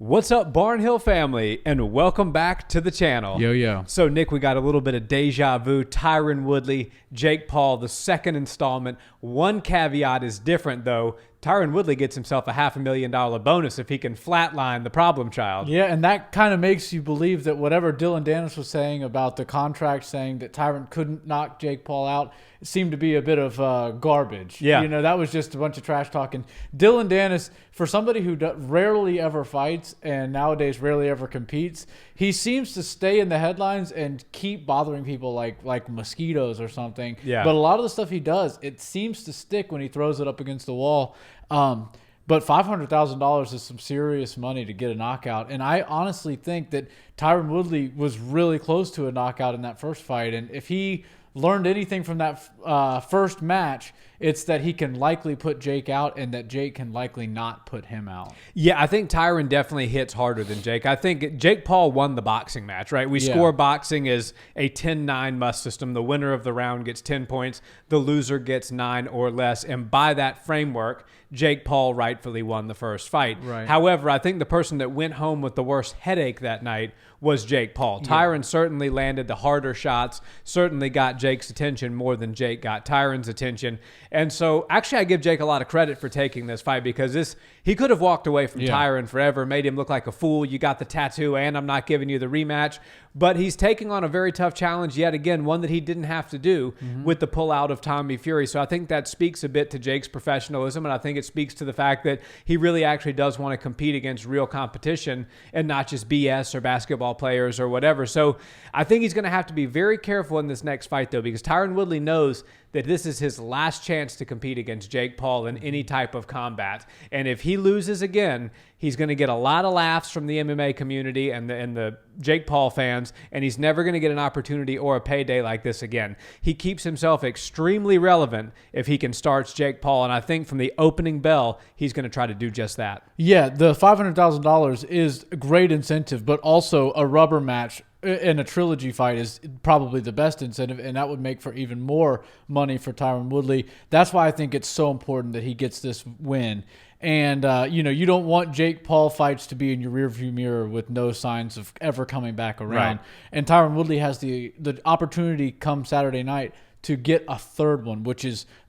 What's up, Barnhill family, and welcome back to the channel. Yo. So, Nick, we got a little bit of deja vu. Tyron Woodley, Jake Paul, the second installment. One caveat is different, though. Tyron Woodley gets himself a $500,000 bonus if he can flatline the problem child. Yeah, and that kind of makes you believe that whatever Dylan Dennis was saying about the contract, saying that Tyron couldn't knock Jake Paul out, it seemed to be a bit of garbage. Yeah. You know, that was just a bunch of trash talking. Dylan Dennis, for somebody who rarely ever fights and nowadays rarely ever competes, he seems to stay in the headlines and keep bothering people like mosquitoes or something. Yeah. But a lot of the stuff he does, it seems to stick when he throws it up against the wall. But $500,000 is some serious money to get a knockout. And I honestly think that Tyron Woodley was really close to a knockout in that first fight. And if he learned anything from that first match, it's that he can likely put Jake out and that Jake can likely not put him out. Yeah, I think Tyron definitely hits harder than Jake. I think Jake Paul won the boxing match, right? We score boxing as a 10-9 must system. The winner of the round gets 10 points. The loser gets 9 or less. And by that framework, Jake Paul rightfully won the first fight. Right. However, I think the person that went home with the worst headache that night was Jake Paul. Tyron certainly landed the harder shots, certainly got Jake's attention more than Jake got Tyron's attention. And so actually I give Jake a lot of credit for taking this fight because he could have walked away from Tyron forever, made him look like a fool. You got the tattoo and I'm not giving you the rematch. But he's taking on a very tough challenge yet again, one that he didn't have to do with the pullout of Tommy Fury. So I think that speaks a bit to Jake's professionalism, and I think it speaks to the fact that he really actually does want to compete against real competition and not just BS or basketball players or whatever. So I think he's going to have to be very careful in this next fight, though, because Tyron Woodley knows that this is his last chance to compete against Jake Paul in any type of combat. And if he loses again, he's going to get a lot of laughs from the MMA community and the Jake Paul fans, and he's never going to get an opportunity or a payday like this again. He keeps himself extremely relevant if he can starch Jake Paul, and I think from the opening bell, he's going to try to do just that. Yeah, the $500,000 is a great incentive, but also a rubber match in a trilogy fight is probably the best incentive, and that would make for even more money for Tyron Woodley. That's why I think it's so important that he gets this win. And, you don't want Jake Paul fights to be in your rearview mirror with no signs of ever coming back around. Right. And Tyron Woodley has the opportunity come Saturday night to get a third one,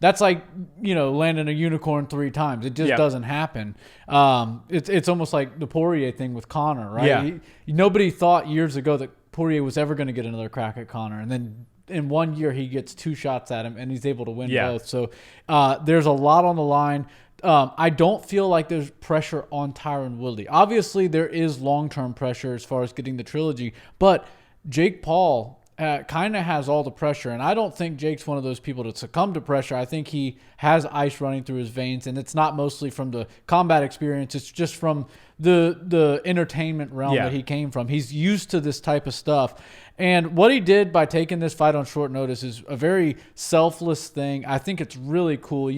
that's like, landing a unicorn 3 times. It just doesn't happen. It's almost like the Poirier thing with Conor, right? Yeah. Nobody thought years ago that Poirier was ever going to get another crack at Conor. And then in 1 year, he gets 2 shots at him, and he's able to win both. So there's a lot on the line. I don't feel like there's pressure on Tyron Woodley. Obviously, there is long-term pressure as far as getting the trilogy, but Jake Paul kind of has all the pressure, and I don't think Jake's one of those people to succumb to pressure. I think he has ice running through his veins, and it's not mostly from the combat experience. It's just from the entertainment realm that he came from. He's used to this type of stuff. And what he did by taking this fight on short notice is a very selfless thing. I think it's really cool.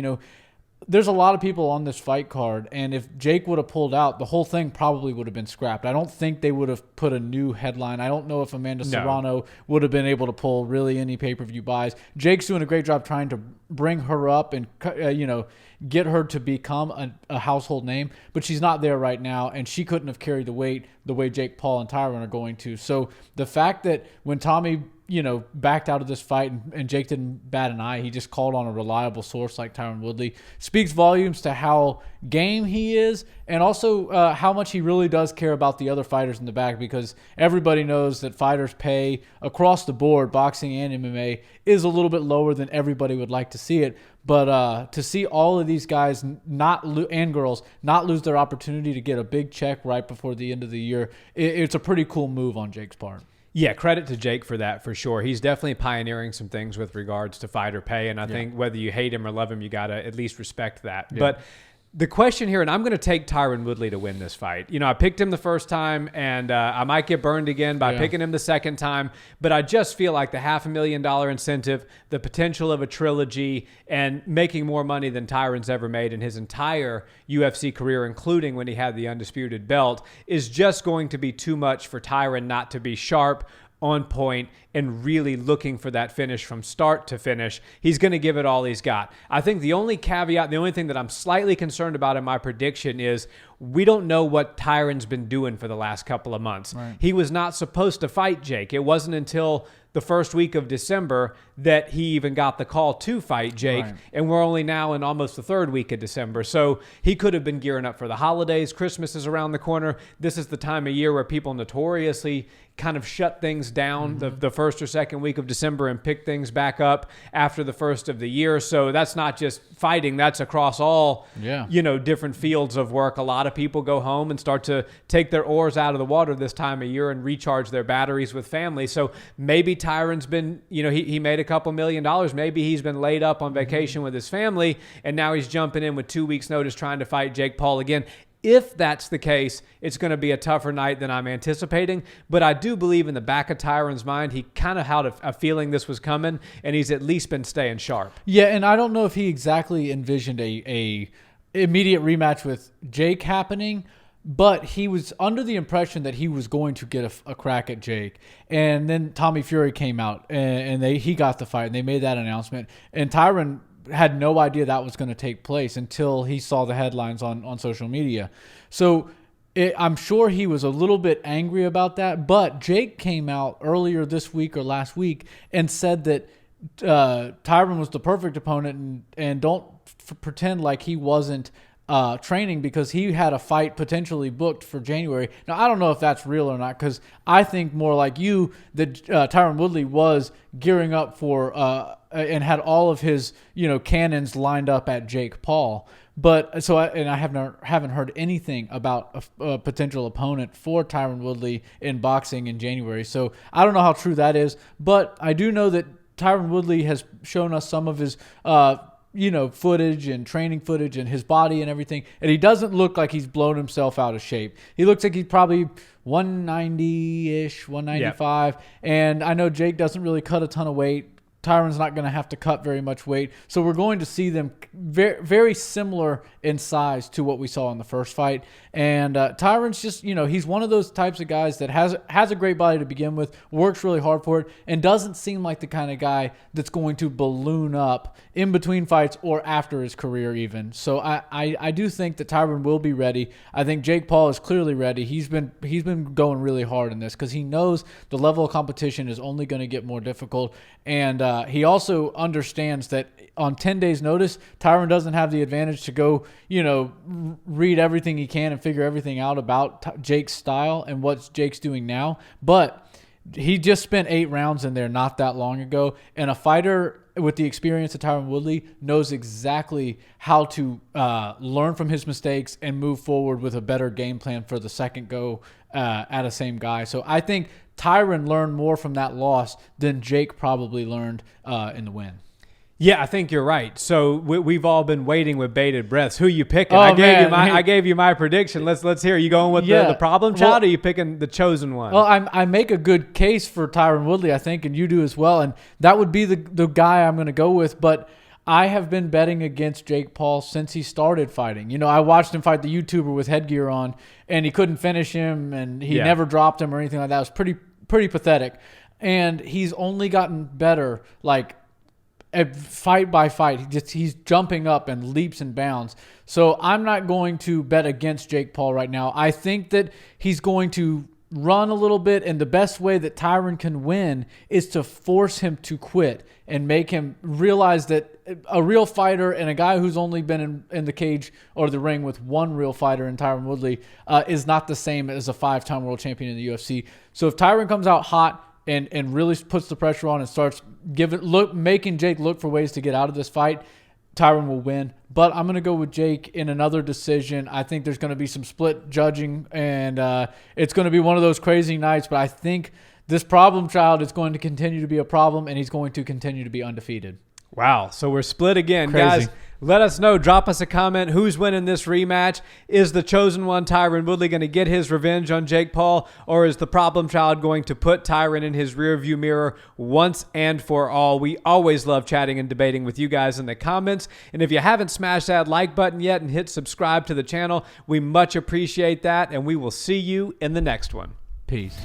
There's a lot of people on this fight card, and if Jake would have pulled out, the whole thing probably would have been scrapped. I don't think they would have put a new headline. I don't know if Amanda Serrano would have been able to pull really any pay-per-view buys. Jake's doing a great job trying to bring her up and get her to become a household name, but she's not there right now, and she couldn't have carried the weight the way Jake Paul and Tyron are going to. So the fact that when Tommy backed out of this fight and Jake didn't bat an eye, he just called on a reliable source like Tyron Woodley, speaks volumes to how game he is, and also how much he really does care about the other fighters in the back, because everybody knows that fighters pay across the board, boxing and MMA, is a little bit lower than everybody would like to see it. But to see all of these guys and girls not lose their opportunity to get a big check right before the end of the year, it's a pretty cool move on Jake's part. Yeah, credit to Jake for that, for sure. He's definitely pioneering some things with regards to fighter pay, and I think whether you hate him or love him, you got to at least respect that. Yeah. But the question here, and I'm going to take Tyron Woodley to win this fight. I picked him the first time, and I might get burned again by picking him the second time, but I just feel like the $500,000 incentive, the potential of a trilogy, and making more money than Tyron's ever made in his entire UFC career, including when he had the undisputed belt, is just going to be too much for Tyron not to be sharp, on point, and really looking for that finish from start to finish. He's going to give it all he's got. I think the only caveat, the only thing that I'm slightly concerned about in my prediction is we don't know what Tyron's been doing for the last couple of months. Right. He was not supposed to fight Jake. It wasn't until the first week of December that he even got the call to fight Jake. Right. And we're only now in almost the third week of December. So he could have been gearing up for the holidays. Christmas is around the corner. This is the time of year where people notoriously kind of shut things down the first or second week of December and pick things back up after the first of the year. So that's not just fighting. That's across all, different fields of work. A lot of people go home and start to take their oars out of the water this time of year and recharge their batteries with family. So maybe Tyron's been, he made a couple $1 million. Maybe he's been laid up on vacation with his family, and now he's jumping in with 2 weeks notice trying to fight Jake Paul again. If that's the case, it's going to be a tougher night than I'm anticipating. But I do believe in the back of Tyron's mind, he kind of had a feeling this was coming, and he's at least been staying sharp. Yeah, and I don't know if he exactly envisioned a immediate rematch with Jake happening, but he was under the impression that he was going to get a crack at Jake. And then Tommy Fury came out, and he got the fight, and they made that announcement. And Tyron had no idea that was going to take place until he saw the headlines on social media. So I'm sure he was a little bit angry about that, but Jake came out earlier this week or last week and said that Tyron was the perfect opponent, and don't pretend like he wasn't training, because he had a fight potentially booked for January. Now, I don't know if that's real or not, because I think more like you that Tyron Woodley was gearing up for and had all of his cannons lined up at Jake Paul. But I haven't heard anything about a potential opponent for Tyron Woodley in boxing in January. So I don't know how true that is, but I do know that Tyron Woodley has shown us some of his footage and training footage and his body and everything. And he doesn't look like he's blown himself out of shape. He looks like he's probably 190-ish, 195. Yep. And I know Jake doesn't really cut a ton of weight. Tyron's not going to have to cut very much weight. So we're going to see them very, very similar in size to what we saw in the first fight. And Tyron's just, he's one of those types of guys that has a great body to begin with, works really hard for it, and doesn't seem like the kind of guy that's going to balloon up in between fights or after his career even. So I do think that Tyron will be ready. I think Jake Paul is clearly ready. He's been going really hard in this because he knows the level of competition is only going to get more difficult. And he also understands that on 10 days notice, Tyron doesn't have the advantage to go, read everything he can and figure everything out about Jake's style and what Jake's doing now. But he just spent 8 rounds in there not that long ago. And a fighter with the experience of Tyron Woodley knows exactly how to learn from his mistakes and move forward with a better game plan for the second go at a same guy. So I think Tyron learned more from that loss than Jake probably learned in the win. Yeah, I think you're right. So we've all been waiting with bated breaths. Who you picking? Oh, I gave you my prediction. Let's hear. Are you going with the problem child, or are you picking the chosen one? Well, I make a good case for Tyron Woodley, I think, and you do as well. And that would be the guy I'm going to go with. But I have been betting against Jake Paul since he started fighting. I watched him fight the YouTuber with headgear on, and he couldn't finish him, and he never dropped him or anything like that. It was pretty pathetic. And he's only gotten better, fight by fight. He's jumping up and leaps and bounds. So I'm not going to bet against Jake Paul right now. I think that he's going to run a little bit, and the best way that Tyron can win is to force him to quit and make him realize that a real fighter and a guy who's only been in the cage or the ring with one real fighter in Tyron Woodley is not the same as a 5-time world champion in the UFC. So if Tyron comes out hot and really puts the pressure on and starts making Jake look for ways to get out of this fight, Tyron will win. But I'm going to go with Jake in another decision. I think there's going to be some split judging, and it's going to be one of those crazy nights. But I think this problem child is going to continue to be a problem, and he's going to continue to be undefeated. Wow. So we're split again. Crazy. Guys, let us know. Drop us a comment. Who's winning this rematch? Is the chosen one, Tyron Woodley, going to get his revenge on Jake Paul, or is the problem child going to put Tyron in his rearview mirror once and for all? We always love chatting and debating with you guys in the comments. And if you haven't smashed that like button yet and hit subscribe to the channel, we much appreciate that. And we will see you in the next one. Peace.